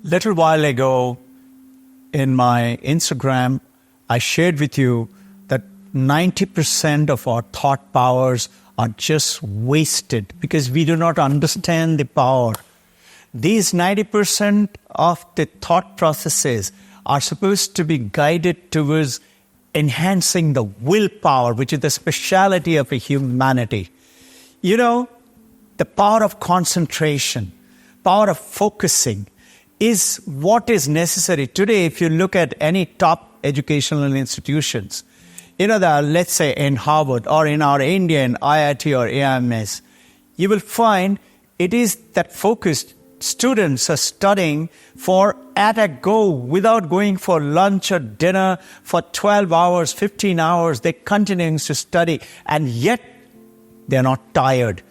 Little while ago in my Instagram, I shared with you that 90% of our thought powers are just wasted because we do not understand the power. These 90% of the thought processes are supposed to be guided towards enhancing the willpower, which is the speciality of a humanity. You know, the power of concentration, power of focusing is what is necessary. Today, if you look at any top educational institutions, let's say in Harvard or in our Indian IIT or AIMS, you will find it is that focused students are studying for at a go without going for lunch or dinner for 12 hours, 15 hours. They're continuing to study and yet they're not tired.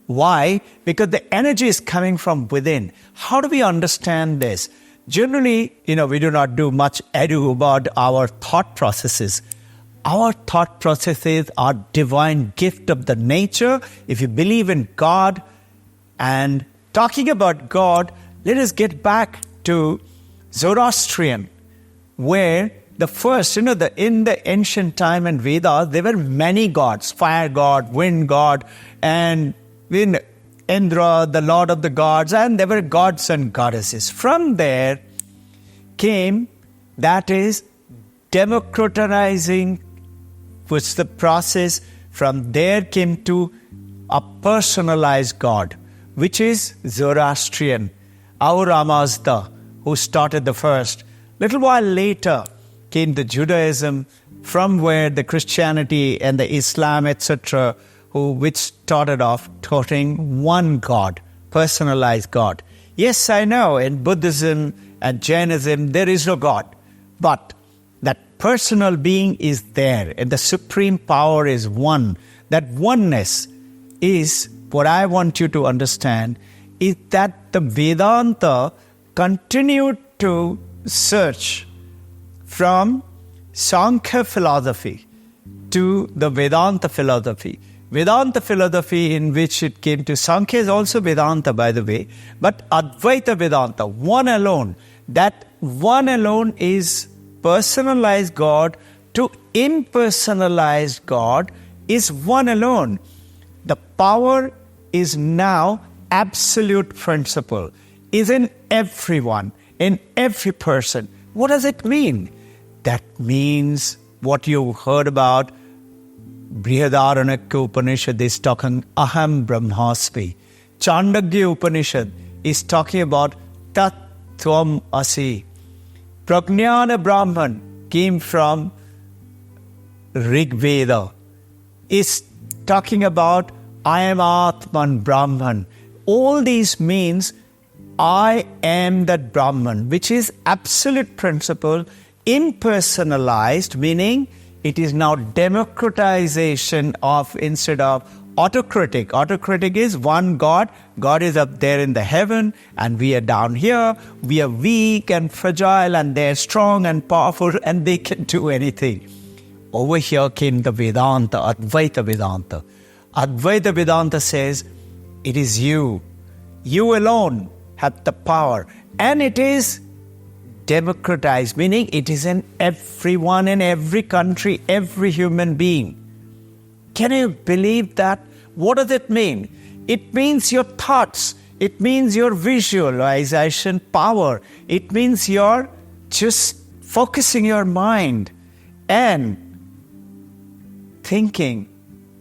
Why? Because the energy is coming from within. How do we understand this? Generally, we do not do much ado about our thought processes. Our thought processes are divine gift of the nature. If you believe in God, and talking about God, let us get back to Zoroastrian, where the first, in the ancient time and Vedas, there were many gods, fire god, wind god, and Indra, the lord of the gods, and there were gods and goddesses. From there came, that is, democratizing was the process. From there came to a personalized God, which is Zoroastrian, Ahura Mazda, who started the first. Little while later came the Judaism, from where the Christianity and the Islam, etc., which started off taughting one God, personalized God. Yes, I know, in Buddhism and Jainism, there is no God. But that personal being is there, and the supreme power is one. That oneness is what I want you to understand, is that the Vedanta continued to search from Sankhya philosophy to the Vedanta philosophy. Vedanta philosophy, in which it came to Sankhya, is also Vedanta, by the way, but Advaita Vedanta, one alone. That one alone is personalized God to impersonalized God is one alone. The power is now absolute principle, is in everyone, in every person. What does it mean? That means what you heard about. Brihadaranyaka Upanishad is talking Aham Brahmasmi. Chandogya Upanishad is talking about Tat Tvam Asi. Prajnana Brahman came from Rig Veda. Is talking about I am Atman Brahman. All these means I am that Brahman, which is absolute principle, impersonalized, meaning it is now democratization of, instead of autocratic. Autocratic is one God. God is up there in the heaven and we are down here. We are weak and fragile and they're strong and powerful and they can do anything. Over here came the Vedanta, Advaita Vedanta. Advaita Vedanta says, it is you. You alone have the power. And it is democratized, meaning it is in everyone, in every country, every human being. Can you believe that? What does it mean? It means your thoughts. It means your visualization power. It means you're just focusing your mind and thinking,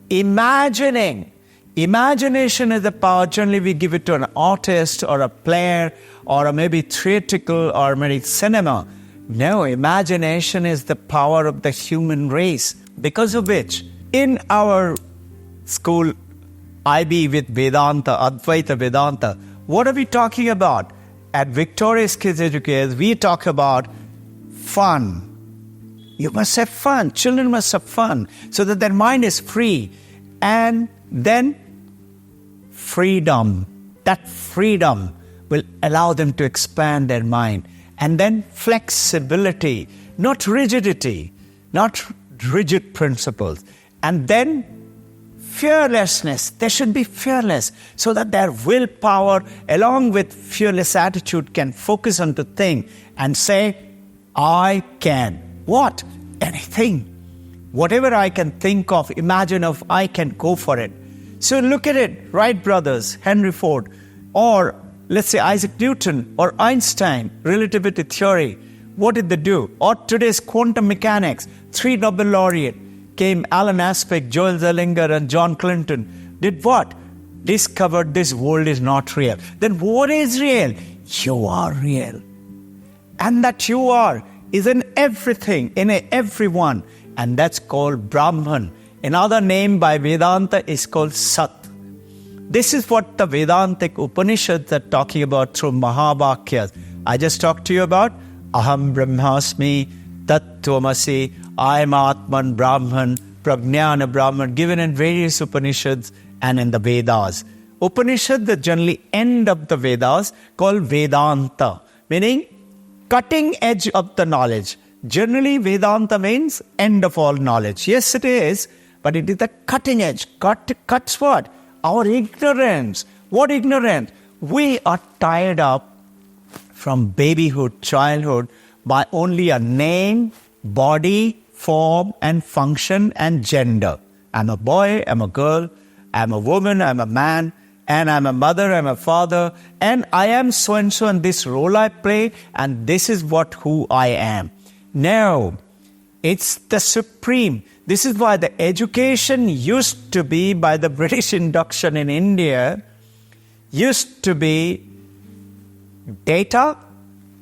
imagining. Imagination is the power. Generally, we give it to an artist or a player or maybe theatrical or maybe cinema. No, imagination is the power of the human race. Because of which, in our school, IB with Vedanta, Advaita Vedanta, what are we talking about? At Victorious Kids Educators, we talk about fun. You must have fun. Children must have fun so that their mind is free. And then freedom. That freedom will allow them to expand their mind. And then flexibility, not rigidity, not rigid principles. And then fearlessness. They should be fearless so that their willpower, along with fearless attitude, can focus on the thing and say, I can. What? Anything. Whatever I can think of, imagine of, I can go for it. So look at it, Wright brothers, Henry Ford, or let's say Isaac Newton or Einstein, relativity theory. What did they do? Or today's quantum mechanics, 3 Nobel laureate came, Alan Aspect, Joel Zellinger, and John Clinton. Did what? Discovered this world is not real. Then what is real? You are real. And that you are is in everything, in everyone. And that's called Brahman. Another name by Vedanta is called Sat. This is what the Vedantic Upanishads are talking about through Mahavakyas. I just talked to you about Aham Brahmasmi, Tat Tvamasi, I am Atman Brahman, Prajnana Brahman, given in various Upanishads and in the Vedas. Upanishads, the generally end of the Vedas, called Vedanta, meaning cutting edge of the knowledge. Generally, Vedanta means end of all knowledge. Yes, it is, but it is the cutting edge. Cuts what? Our ignorance. What ignorance? We are tied up from babyhood, childhood, by only a name, body, form, and function, and gender. I'm a boy, I'm a girl, I'm a woman, I'm a man, and I'm a mother, I'm a father, and I am so-and-so, and this role I play, and this is who I am. No, it's the supreme. This is why the education used to be, by the British induction in India, used to be data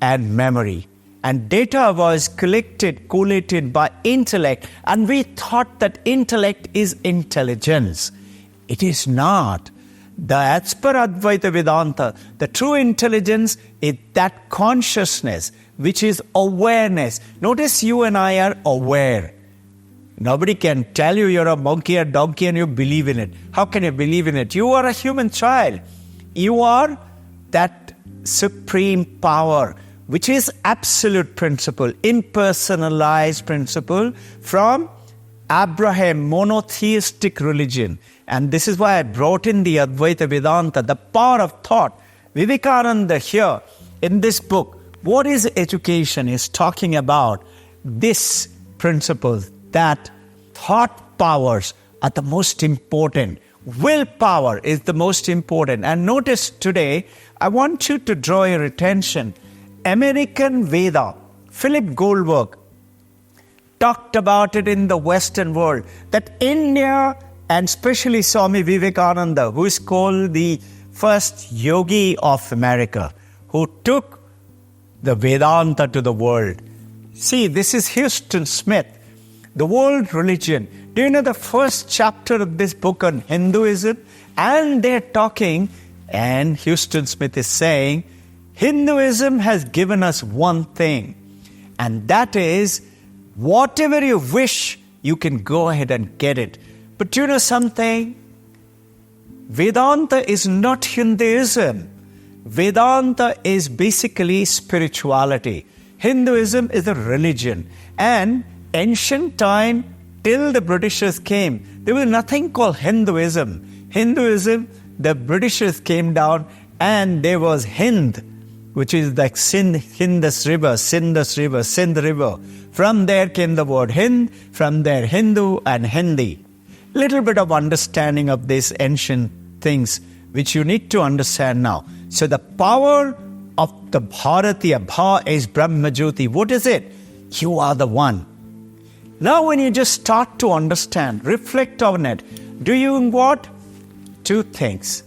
and memory. And data was collated by intellect. And we thought that intellect is intelligence. It is not. As per Advaita Vedanta, the true intelligence is that consciousness, which is awareness. Notice you and I are aware. Nobody can tell you you're a monkey or donkey and you believe in it. How can you believe in it? You are a human child. You are that supreme power, which is absolute principle, impersonalized principle from Abraham, monotheistic religion. And this is why I brought in the Advaita Vedanta, the power of thought. Vivekananda here in this book, what is education, is talking about this principle that thought powers are the most important. Willpower is the most important. And notice today, I want you to draw your attention. American Veda, Philip Goldberg, talked about it in the Western world, that India, and especially Swami Vivekananda, who is called the first yogi of America, who took the Vedanta to the world. See, this is Houston Smith, the world religion. Do you know the first chapter of this book on Hinduism? And they're talking, and Houston Smith is saying, Hinduism has given us one thing, and that is, whatever you wish, you can go ahead and get it. But you know something? Vedanta is not Hinduism. Vedanta is basically spirituality. Hinduism is a religion. And ancient time, till the Britishers came, there was nothing called Hinduism. Hinduism, the Britishers came down and there was Hind, which is like Indus River, Sindh River. From there came the word Hind, from there Hindu and Hindi. Little bit of understanding of these ancient things, which you need to understand now. So the power of the Bharatiya, Bha is Brahma Jyoti. What is it? You are the one. Now when you just start to understand, reflect on it, do you what? Two things.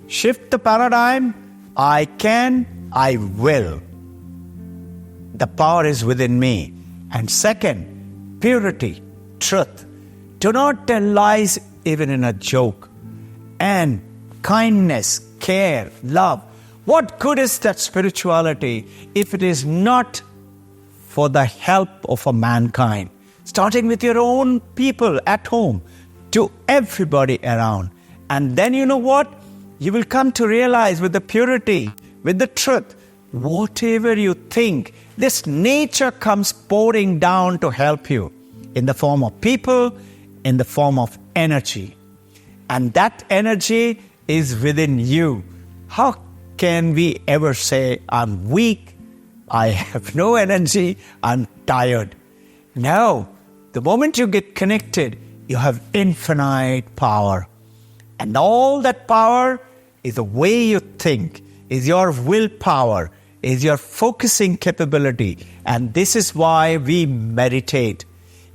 Shift the paradigm, I can, I will. The power is within me. And second, purity, truth. Do not tell lies even in a joke. And kindness, care, love. What good is that spirituality if it is not for the help of a mankind? Starting with your own people at home to everybody around. And then you know what? You will come to realize with the purity, with the truth, whatever you think, this nature comes pouring down to help you in the form of people, in the form of energy. And that energy is within you. How can we ever say, I'm weak, I have no energy, I'm tired? No. The moment you get connected, you have infinite power. And all that power is the way you think, is your willpower, is your focusing capability. And this is why we meditate.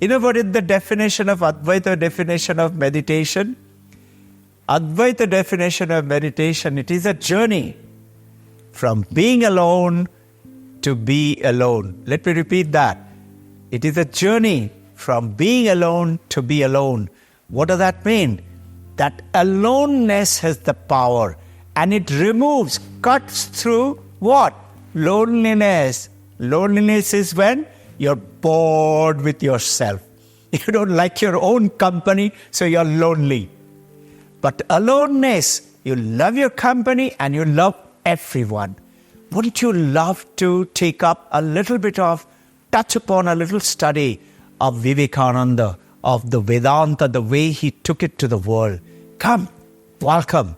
You know what is the definition of Advaita definition of meditation? Advaita definition of meditation, it is a journey from being alone to be alone. Let me repeat that. It is a journey from being alone to be alone. What does that mean? That aloneness has the power, and it removes, cuts through what? Loneliness. Loneliness is when you're bored with yourself. You don't like your own company, so you're lonely. But aloneness, you love your company and you love everyone. Wouldn't you love to take up a little bit of, touch upon a little study of Vivekananda, of the Vedanta, the way he took it to the world? Come, welcome.